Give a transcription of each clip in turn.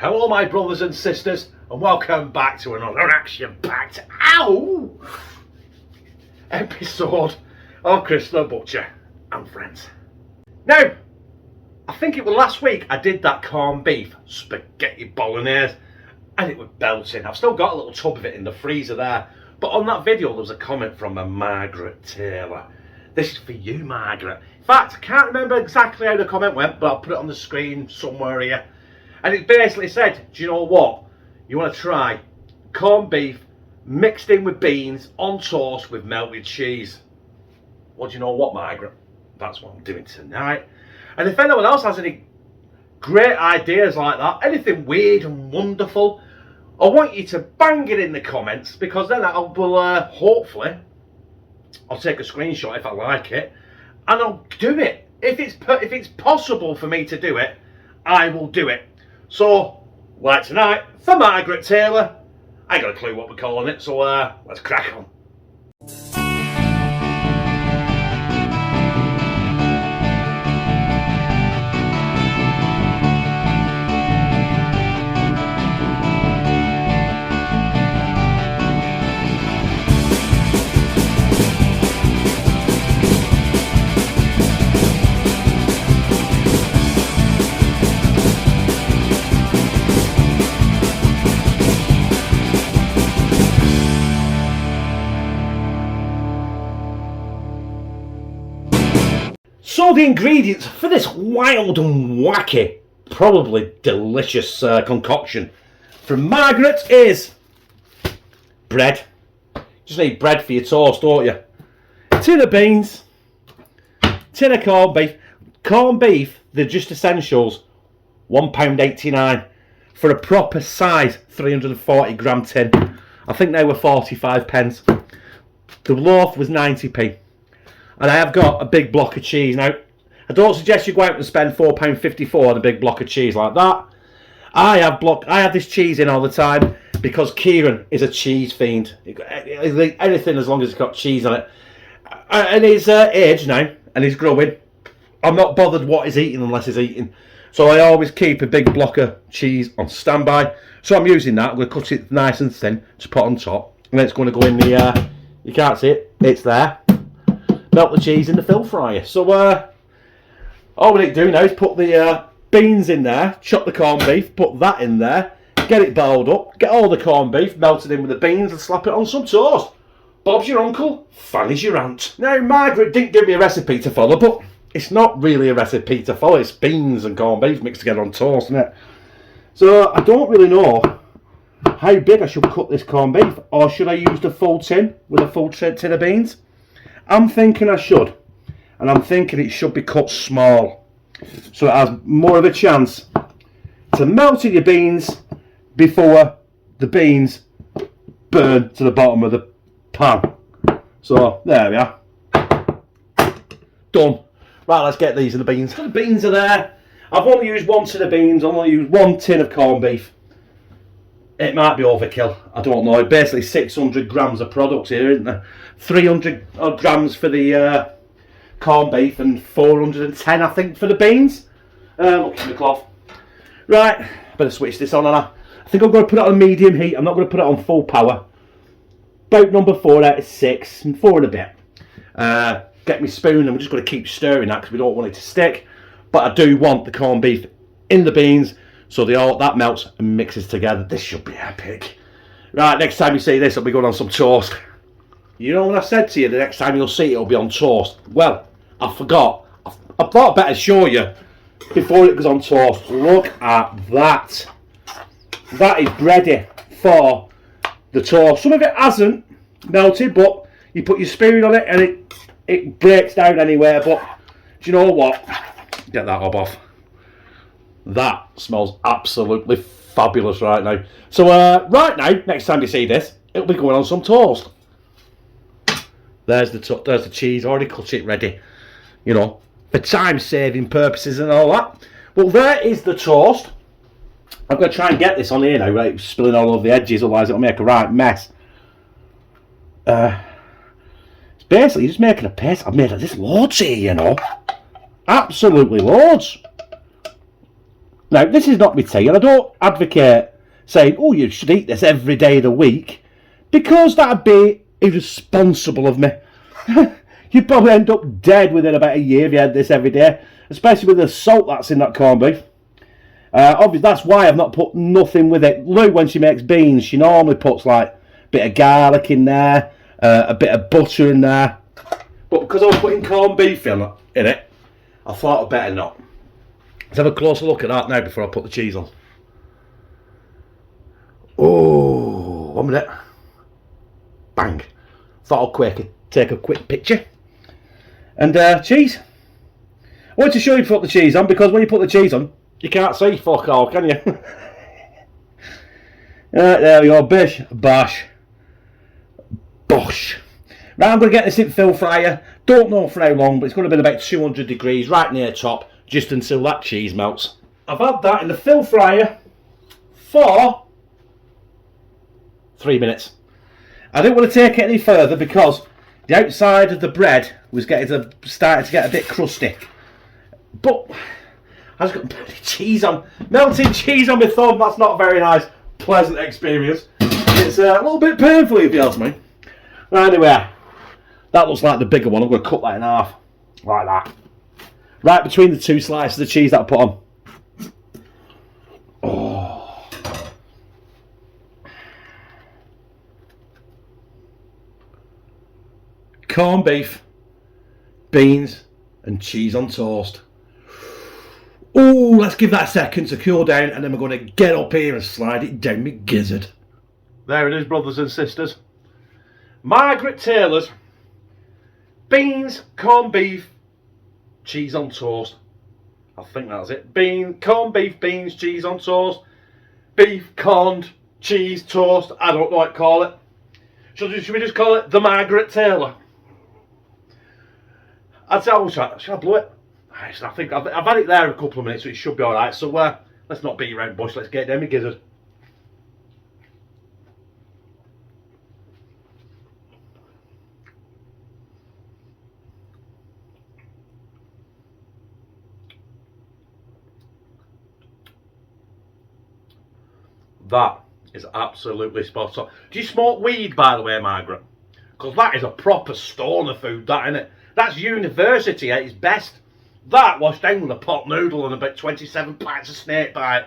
Hello my brothers and sisters, and welcome back to another action-packed episode of Chris the Butcher and Friends. Now, I think it was last week I did that corned beef spaghetti bolognese and it was belting. I've still got a little tub of it in the freezer there, but on that video there was a comment from a Margaret Taylor. This is for you, Margaret. In fact, I can't remember exactly how the comment went, but I'll put it on the screen somewhere here. And it basically said, do you know what? You want to try corned beef mixed in with beans on toast with melted cheese. Well, do you know what, Margaret? That's what I'm doing tonight. And if anyone else has any great ideas like that, anything weird and wonderful, I want you to bang it in the comments, because then I will hopefully, I'll take a screenshot if I like it, and I'll do it. If it's possible for me to do it, I will do it. So, like tonight, for Margaret Taylor, I ain't got a clue what we're calling it, so let's crack on. So the ingredients for this wild and wacky, probably delicious concoction from Margaret is bread. Just need bread for your toast, don't you? Tin of beans, tin of corned beef. Corned beef, they're just essentials, £1.89 for a proper size 340 gram tin. I think they were 45 pence. The loaf was 90p. And I have got a big block of cheese. Now, I don't suggest you go out and spend £4.54 on a big block of cheese like that. I have this cheese in all the time because Kieran is a cheese fiend. Anything as long as it's got cheese on it. And he's aged now, and he's growing. I'm not bothered what he's eating unless he's eating. So I always keep a big block of cheese on standby. So I'm using that. I'm going to cut it nice and thin to put on top. And then it's going to go in the, you can't see it, it's there. Melt the cheese in the fill fryer. So all we need to do now is put the beans in there, chop the corned beef, put that in there, get it boiled up, get all the corned beef melted in with the beans and slap it on some toast. Bob's your uncle, Fanny's your aunt. Now, Margaret didn't give me a recipe to follow, but it's not really a recipe to follow. It's beans and corned beef mixed together on toast, isn't it? So I don't really know how big I should cut this corned beef, or should I use the full tin with a full tin of beans? I'm thinking I should, and I'm thinking it should be cut small, so it has more of a chance to melt in your beans before the beans burn to the bottom of the pan. So there we are, done. Right, let's get these in the beans. The beans are there. I've only used one tin of beans, I've only used one tin of corned beef. It might be overkill, I don't know. Basically 600 grams of product here, isn't there? 300 odd grams for the corned beef and 410 I think for the beans. Look at the cloth. Right, better switch this on, and I think I'm going to put it on medium heat. I'm not going to put it on full power. About number 4 out of 6, and 4 and a bit. Get me spoon, and we're just going to keep stirring that because we don't want it to stick. But I do want the corned beef in the beans, so that melts and mixes together. This should be epic. Right, next time you see this, it'll be going on some toast. You know what I said to you, the next time you'll see it, it'll be on toast. Well, I forgot. I thought I'd better show you before it goes on toast. Look at that. That is ready for the toast. Some of it hasn't melted, but you put your spoon on it and it breaks down anywhere. But do you know what? Get that hob off. That smells absolutely fabulous right now. So right now, next time you see this, it'll be going on some toast. There's the cheese, already cut it ready, you know, for time saving purposes and all that. Well, there is the toast. I'm going to try and get this on here now, right? It's spilling all over the edges, otherwise it'll make a right mess. It's basically just making a paste. I've made this loads here, you know. Absolutely loads. Now, this is not my tea, and I don't advocate saying, oh, you should eat this every day of the week, because that'd be irresponsible of me. You'd probably end up dead within about a year if you had this every day, especially with the salt that's in that corned beef. Obviously, that's why I've not put nothing with it. Lou, when she makes beans, she normally puts like a bit of garlic in there, a bit of butter in there. But because I was putting corned beef in it, I thought I'd better not. Let's have a closer look at that now before I put the cheese on. Oh, 1 minute. Bang. Thought I'd take a quick picture. And cheese. I wanted to show you to put the cheese on, because when you put the cheese on, you can't see fuck all, can you? Right, there we go. Bish, bash, bosh. Right, I'm going to get this in fill fryer. Don't know for how long, but it's going to be about 200 degrees, right near top, just until that cheese melts. I've had that in the fill fryer for 3 minutes. I didn't want to take it any further because the outside of the bread was starting to get a bit crusty. But I just got cheese on, melted cheese on my thumb. That's not a very nice, pleasant experience. It's a little bit painful, if you ask me. Anyway, that looks like the bigger one. I'm going to cut that in half, like that. Right between the two slices of cheese that I put on. Oh. Corned beef, beans, and cheese on toast. Oh, let's give that a second to cool down, and then we're going to get up here and slide it down my gizzard. There it is, brothers and sisters. Margaret Taylor's beans, corned beef, cheese on toast. I think that's it. Corned beef, beans, cheese on toast. Beef, corned, cheese, toast. I don't know what to call it. Should we just call it the Margaret Taylor? I'd say, should I blow it? I think I've had it there a couple of minutes, so it should be alright. So let's not beat around the bush, let's get down my gizzard. That is absolutely spot on. Do you smoke weed, by the way, Margaret? Because that is a proper stoner food, that, isn't it? That's university at its best. That washed down with a pot noodle and about 27 pints of snake bite.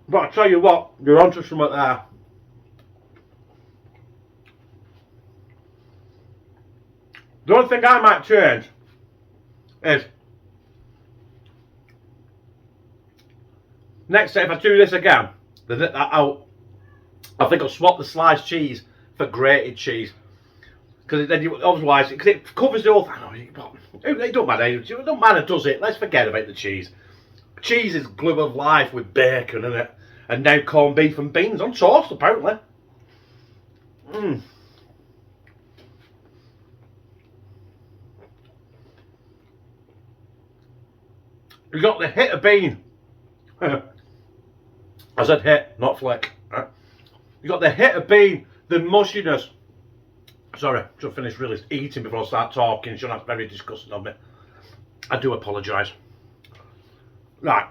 But I tell you what, you're onto something there. The only thing I might change is, next time if I do this again, I think I'll swap the sliced cheese for grated cheese. Because then otherwise, because it covers the whole thing. It don't matter. It don't matter, does it? Let's forget about the cheese. Cheese is glue of life with bacon in it, and now corned beef and beans on toast, apparently. You got the hit of bean. I said hit, not flick. You got the hit of bean, the mushiness. Sorry, should finish really eating before I start talking. Sure, that's very disgusting of me. I do apologise. Right.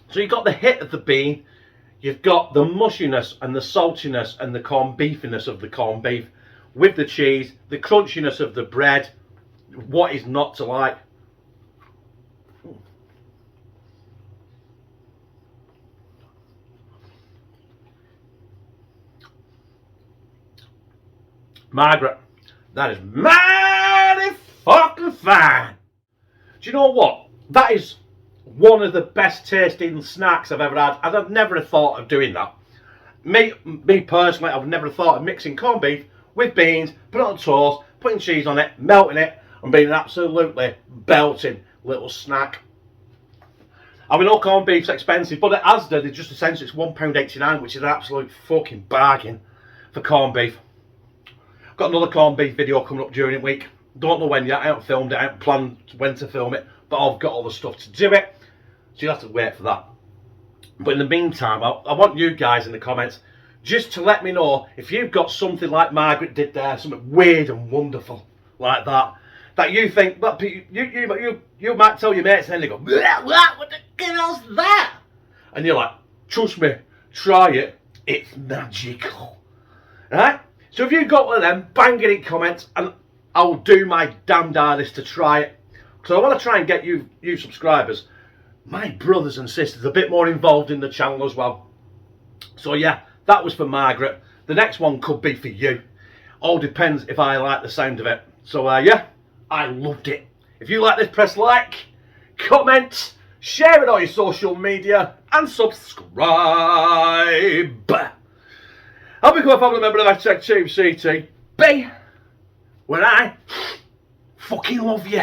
So you've got the hit of the bean, you've got the mushiness and the saltiness and the corned beefiness of the corned beef with the cheese, the crunchiness of the bread. What is not to like? Margaret, that is mighty fucking fine. Do you know what? That is one of the best tasting snacks I've ever had, and I've never thought of doing that. Me personally, I've never thought of mixing corned beef with beans, putting it on toast, putting cheese on it, melting it, and being an absolutely belting little snack. I mean, all corned beef's expensive, but at Asda, they just essentially it's £1.89, which is an absolute fucking bargain for corned beef. Got another corned beef video coming up during the week. Don't know when yet. I haven't filmed it. I haven't planned when to film it, but I've got all the stuff to do it, so you'll have to wait for that. But in the meantime, I want you guys in the comments just to let me know if you've got something like Margaret did there, something weird and wonderful like that that you think, but you might tell your mates and then they go, what the hell's that? And you're like, trust me, try it, it's magical. Right? So if you've got one of them, bang it in comments and I'll do my damned hardest to try it. Because I want to try and get you subscribers, my brothers and sisters, a bit more involved in the channel as well. So yeah, that was for Margaret. The next one could be for you. All depends if I like the sound of it. So yeah, I loved it. If you like this, press like, comment, share it on your social media, and subscribe. I'll become a family member of Tech Team CTB, where I fucking love you.